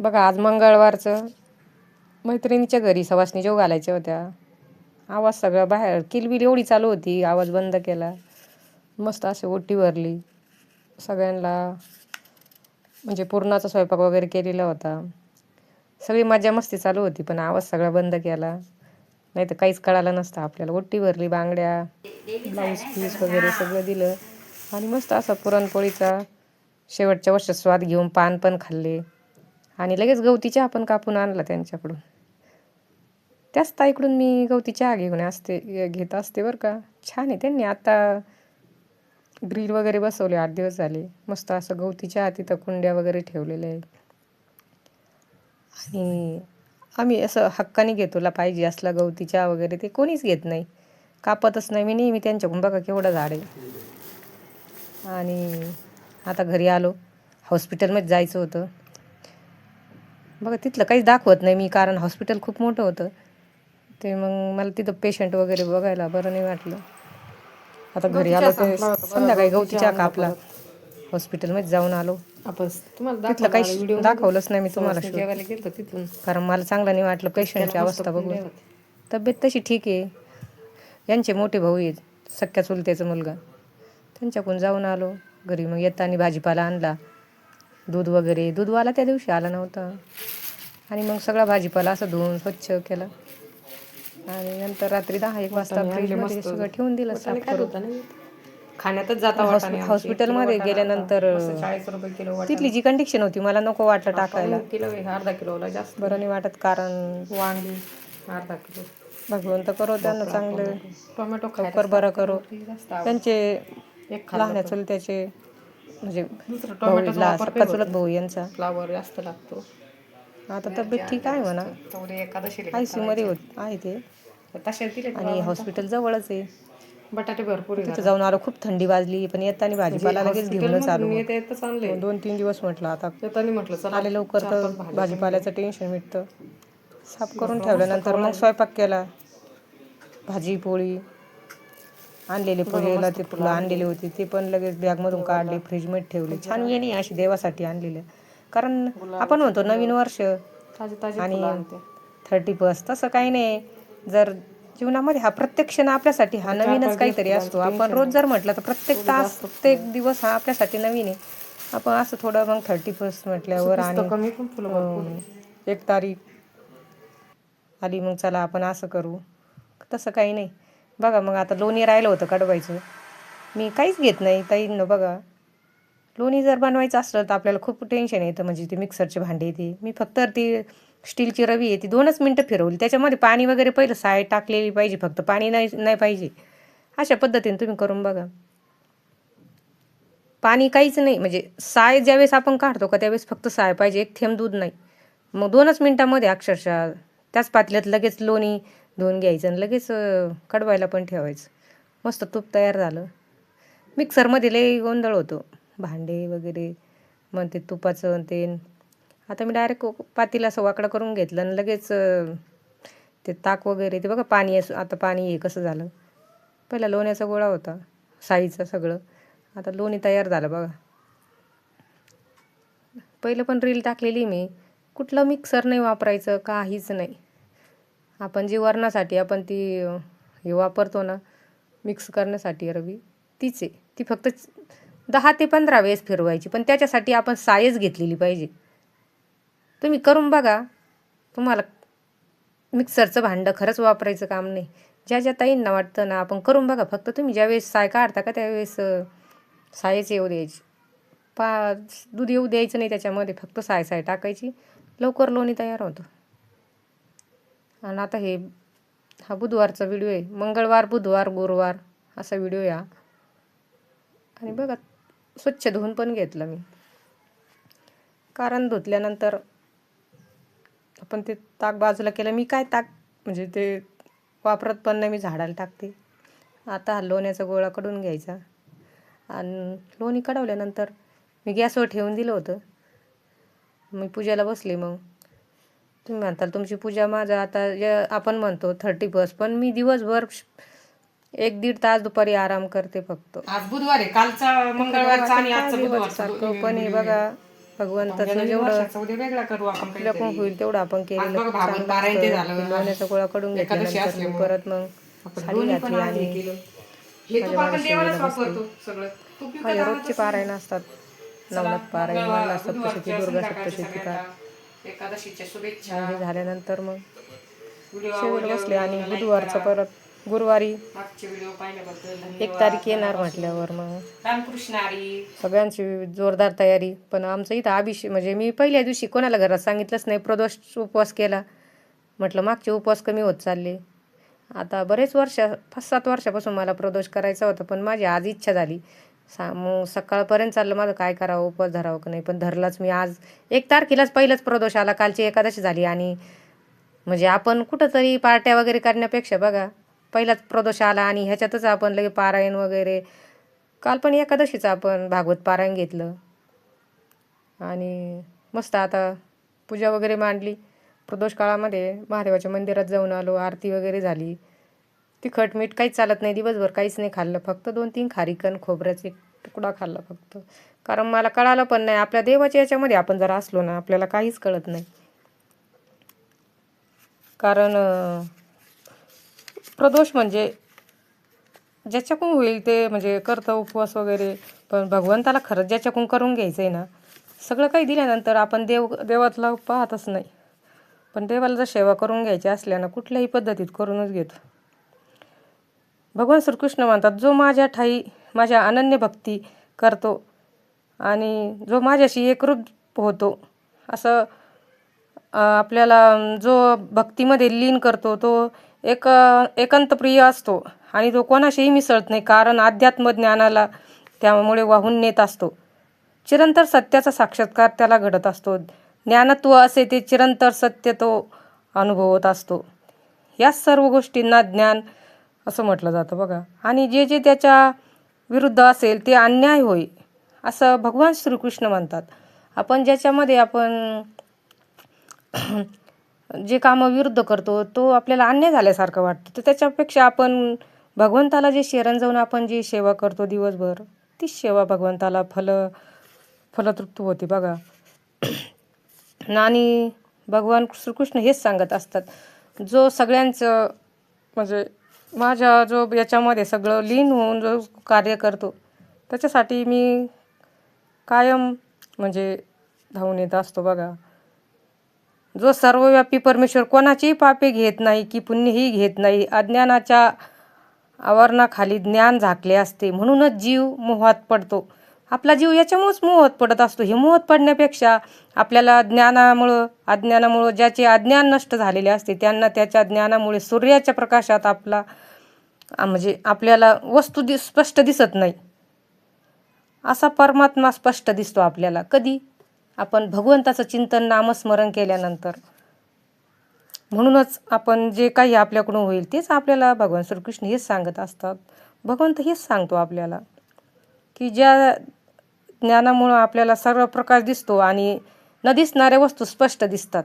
बघा आज मंगळवारचं मैत्रिणीच्या घरी सवासणी जेव घालायच्या होत्या. आवाज सगळा बाहेर किलबिल एवढी चालू होती, आवाज बंद केला. मस्त अशी ओटी भरली सगळ्यांना, म्हणजे पुरणाचा स्वयंपाक वगैरे केलेला होता. सगळी मजा मस्ती चालू होती, पण आवाज सगळा बंद केला, नाही तर काहीच कळालं नसतं आपल्याला. ओटी भरली, बांगड्या, ब्लाऊज पीस वगैरे सगळं दिलं आणि मस्त असा पुरणपोळीचा शेवटच्या वर्षात स्वाद घेऊन पान पण खाल्ले आणि लगेच गवती चहा पण कापून आणला त्यांच्याकडून. त्याच ताईकडून मी गवती चहा घेत असते बरं का. छान आहे. त्यांनी आता ग्रिल वगैरे बसवले, 8 दिवस झाले. मस्त असं गवती चहा, तिथं कुंड्या वगैरे ठेवलेल्या आहेत आणि आम्ही असं हक्काने घेतो, ला पाहिजे असला गवती चहा वगैरे. ते कोणीच घेत नाही, कापतच नाही. मी नेहमी त्यांच्याकडून बघा केवढं झाड आहे. आणि आता घरी आलो, हॉस्पिटलमध्ये जायचं होतं. बघा तिथलं काहीच दाखवत नाही मी, कारण हॉस्पिटल खूप मोठं होतं. ते मग मला तिथं पेशंट वगैरे बघायला बरं नाही वाटलं. आता घरी आलो ते संध्याकाळी गवती चहा कापला, हॉस्पिटलमध्ये जाऊन आलो. तिथलं काही दाखवलंच नाही मी तुम्हाला तिथून, कारण मला चांगलं नाही वाटलं पेशंटची अवस्था बघून. तब्येत तशी ठीक आहे. यांचे मोठे भाऊ आहेत, सख्या चुलत्याचा मुलगा, त्यांच्याकडून जाऊन आलो. घरी मग येताना भाजीपाला आणला, दूध वगैरे. दूधवाला त्या दिवशी आला नव्हता आणि मग सगळा भाजीपाला असं धुवून स्वच्छ केला आणि नंतर रात्री 10-1 वाजता फ्रीजमध्ये सगळं ठेवून दिलं साफ करून. खाण्यातच जाता. हॉस्पिटलमध्ये गेल्यानंतर 40 रुपये किलो तिथली जी कंडिशन होती, मला नको वाटलं टाकायला. किलो अर्धा किलोला जास्त बरं नाही वाटत, कारण वांगी अर्धा किलो. भगवंत करो त्यांना चांगलं, टोमॅटो लवकर बरं करो. त्यांचे लहान चुलत्याचे म्हणजे सक्का चुलत भाऊ यांचा फ्लावर जास्त लागतो. आता तब्येत ठीक आहे म्हणा, ICU मध्ये आहे ते. आणि हॉस्पिटल जवळच आहे. बटाटे भरपूर तिथं जाऊन आलो, खूप थंडी वाजली, पण येताना भाजीपाला लगेच घेऊनच आलो. 2-3 दिवस म्हटलं आता आले लवकर तर भाजीपाल्याचं टेन्शन मिटतं. साफ करून ठेवल्यानंतर मग स्वयंपाक केला. भाजी पोळी आणलेले पूजेला, ते फुलं आणलेली होती ते पण लगेच बॅगमधून काढले, फ्रीजमध्ये ठेवले. छान येणे अशी देवासाठी आणलेलं, कारण आपण म्हणतो नवीन वर्ष आणि 31 तसं काही नाही. जर जीवनामध्ये हा प्रत्येक क्षण आपल्यासाठी हा नवीनच काहीतरी असतो. आपण रोज जर म्हटलं तर प्रत्येक तास, प्रत्येक दिवस हा आपल्यासाठी नवीन आहे. आपण असं थोडं मग 31 म्हटल्यावर आणि 1 तारीख आली, मग चला आपण असं करू, तसं काही नाही. बघा मग आता लोणी राहिलं होतं कडवायचं, मी काहीच घेत नाही ताईंनो. बघा लोणी जर बनवायचं असलं तर आपल्याला खूप टेन्शन येतं, म्हणजे ते मिक्सरचे भांडे येते. मी फक्त ती स्टीलची रवी आहे, ती 2च मिनटं फिरवली. त्याच्यामध्ये पाणी वगैरे पहिलं साय टाकलेली पाहिजे, फक्त पाणी नाही पाहिजे. अशा पद्धतीने तुम्ही करून बघा. पाणी काहीच नाही, म्हणजे साय ज्यावेळेस आपण काढतो का त्यावेळेस फक्त साय पाहिजे, 1 थेंब दूध नाही. मग 2च मिनटामध्ये अक्षरशः त्याच पातेल्यात लगेच लोणी धुवून घ्यायचं आणि लगेच कडवायला पण ठेवायचं. मस्त तूप तयार झालं. मिक्सरमध्ये लई गोंधळ होतो, भांडे वगैरे, मग ते तुपाचं ते. आता मी डायरेक्ट पातेलं असं वाकडं करून घेतलं आणि लगेच ते ताक वगैरे, ते बघा पाणी आता पाणी हे कसं झालं. पहिला लोण्याचा गोळा होता साईचं सगळं, आता लोणी तयार झालं बघा. पहिलं पण रील टाकलेली मी, कुठलं मिक्सर नाही वापरायचं, काहीच नाही. आपण जी वरणासाठी आपण ती हे वापरतो ना मिक्स करण्यासाठी रवी, तीच आहे. ती फक्त 10 ते 15 वेळेस फिरवायची, पण त्याच्यासाठी आपण सायच घेतलेली पाहिजे. तुम्ही करून बघा, तुम्हाला मिक्सरचं भांडं खरंच वापरायचं काम नाही. ज्या ताईंना वाटतं ना, आपण करून बघा. फक्त तुम्ही ज्यावेळेस साय काढता का त्यावेळेस सायच येऊ द्यायची, दूध येऊ द्यायचं नाही त्याच्यामध्ये, फक्त साय टाकायची. लवकर लोणी तयार होतं. आणि आता हा बुधवारचा व्हिडिओ आहे. मंगळवार, बुधवार, गुरुवार असा व्हिडिओ आहे हा. आणि बघा स्वच्छ धुवून पण घेतलं मी, कारण धुतल्यानंतर आपण ते ताक बाजूला केलं. मी काय ताक म्हणजे ते वापरत पण नाही, मी झाडाला टाकते. आता हा लोण्याचा गोळा कडून घ्यायचा आणि लोणी कडवल्यानंतर मी गॅसवर ठेवून दिलं होतं. मी पूजेला बसले. मग तुम्ही म्हणताल तुमची पूजा, माझा आता आपण म्हणतो 31, पण मी दिवसभर 1-1.5 तास दुपारी आराम करते फक्त. आज बुधवार आहे, कालचा मंगळवारचा आणि आजचा बुधवारचा पण हे बघा भगवंताचं जेवढं वर्षाचा उद्या वेगळा करू आपण आपल्याकडून काहीतरी. होईल तेवढं आपण आज केलेलं बघा खूप भागवत चांगलं पारायण ते असतं. झालं. लोण्याचा गोळा कडून एकादशी घेतल्यानंतर मी असल्यामुळं परत मग आपण साडी दोन्ही पण घातली आज हे आणि केलं. हे तूप माझ्या आपण देवालाच मानसिंगीला बसली. वापरतो सगळं. तूप विकत माझ्या आणतच रोजची नाही. पारायण असतात. चला, नवनाथ पारायण, मंगळवार, मल्हार सप्तशती, बुधवारच्या दुर्गा संध्याकाळच्या सप्तशती पाठ. सगळ्यांना एकादशीच्या शुभेच्छा. आणि हे झाल्यानंतर मग व्हिडिओ शेवट बसले आणि आवडल्यावर लाईक बुधवारचं करा. गुरुवारी मागचे व्हिडिओ पाहिल्याबद्दल 1 धन्यवाद. तारीख येणार मनापासून. म्हटल्यावर मग रामकृष्ण हरी. सगळ्यांची जोरदार तयारी. पण आमचं इथं अभिषेक म्हणजे मी पहिल्या दिवशी कोणाला घरात सांगितलंच नाही. प्रदोष उपवास केला. म्हटलं मागचे उपवास कमी होत चालले. आता बरेच वर्ष 5-7 वर्षापासून मला प्रदोष करायचा होता, पण माझी आज इच्छा झाली. मग सकाळपर्यंत चाललं माझं काय करावं, उपवास धरावं का नाही, पण धरलाच मी. आज 1 तारखेलाच पहिलाच प्रदोष आला. कालची एकादशी झाली आणि म्हणजे आपण कुठंतरी पार्ट्या वगैरे करण्यापेक्षा बघा पहिलाच प्रदोष आला आणि ह्याच्यातच आपण लगे पारायण वगैरे. काल पण एकादशीचं आपण भागवत पारायण घेतलं आणि मस्त आता पूजा वगैरे मांडली. प्रदोष काळामध्ये महादेवाच्या मंदिरात जाऊन आलो. आरती वगैरे झाली. तिखट मीठ काहीच चालत नाही. दिवसभर काहीच नाही खाल्लं. फक्त 2-3 खारीकण खोबऱ्याचा एक तुकडा खाल्ला फक्त. कारण मला कळालं पण नाही. आपल्या देवाच्या याच्यामध्ये आपण जर असलो ना आपल्याला काहीच कळत नाही. कारण प्रदोष म्हणजे ज्याच्याकडून होईल ते म्हणजे करतं उपवास वगैरे. पण भगवंताला खरंच ज्याच्याकडून करून घ्यायचं आहे ना, सगळं काही दिल्यानंतर आपण देवातला पाहतच नाही. पण देवाला जर सेवा करून घ्यायची असल्यानं कुठल्याही पद्धतीत करूनच घेतो. भगवान श्रीकृष्ण म्हणतात, जो माझ्या ठाई माझ्या अनन्य भक्ती करतो आणि जो माझ्याशी एकरूप होतो, असं आपल्याला जो भक्तीमध्ये लीन करतो तो एकांतप्रिय असतो आणि तो कोणाशीही मिसळत नाही. कारण अध्यात्म ज्ञानाला त्यामुळे वाहून नेत असतो. चिरंतर सत्याचा साक्षात्कार त्याला घडत असतो. ज्ञानत्व असे ते चिरंतर सत्य तो अनुभवत असतो. या सर्व गोष्टींना ज्ञान असं म्हटलं जातं बघा. आणि जे जे त्याच्या विरुद्ध असेल ते अन्याय होय असं भगवान श्रीकृष्ण म्हणतात. आपण ज्याच्यामध्ये आपण जे कामं विरुद्ध करतो तो आपल्याला अन्याय झाल्यासारखं वाटतं. तर त्याच्यापेक्षा आपण भगवंताला जे शरण जाऊन आपण जी सेवा करतो दिवसभर, तीच सेवा भगवंताला फलतृप्त होते बघा. आणि भगवान श्रीकृष्ण हेच सांगत असतात, जो सगळ्यांचं म्हणजे माझ्या जो याच्यामध्ये सगळं लीन होऊन जो कार्य करतो त्याच्यासाठी मी कायम म्हणजे धावून येत असतो बघा. जो सर्वव्यापी परमेश्वर कोणाचीही पापे घेत नाही की पुण्यही घेत नाही. अज्ञानाच्या आवरणाखाली ज्ञान झाकले असते, म्हणूनच जीव मोहात पडतो. आपला जीव याच्यामुळेच मोहात पडत असतो. हे मोहात पडण्यापेक्षा आपल्याला अज्ञानामुळं ज्याचे अज्ञान नष्ट झालेले असते त्यांना त्याच्या ज्ञानामुळे सूर्याच्या प्रकाशात म्हणजे आपल्याला वस्तू स्पष्ट दिसत नाही. असा परमात्मा स्पष्ट दिसतो आपल्याला कधी आपण भगवंताचं चिंतन नामस्मरण केल्यानंतर. म्हणूनच आपण जे काही आपल्याकडून होईल तेच आपल्याला भगवान श्रीकृष्ण हेच सांगत असतात. भगवंत हेच सांगतो आपल्याला की ज्या ज्ञानामुळं आपल्याला सर्व प्रकाश दिसतो आणि न दिसणाऱ्या वस्तू स्पष्ट दिसतात.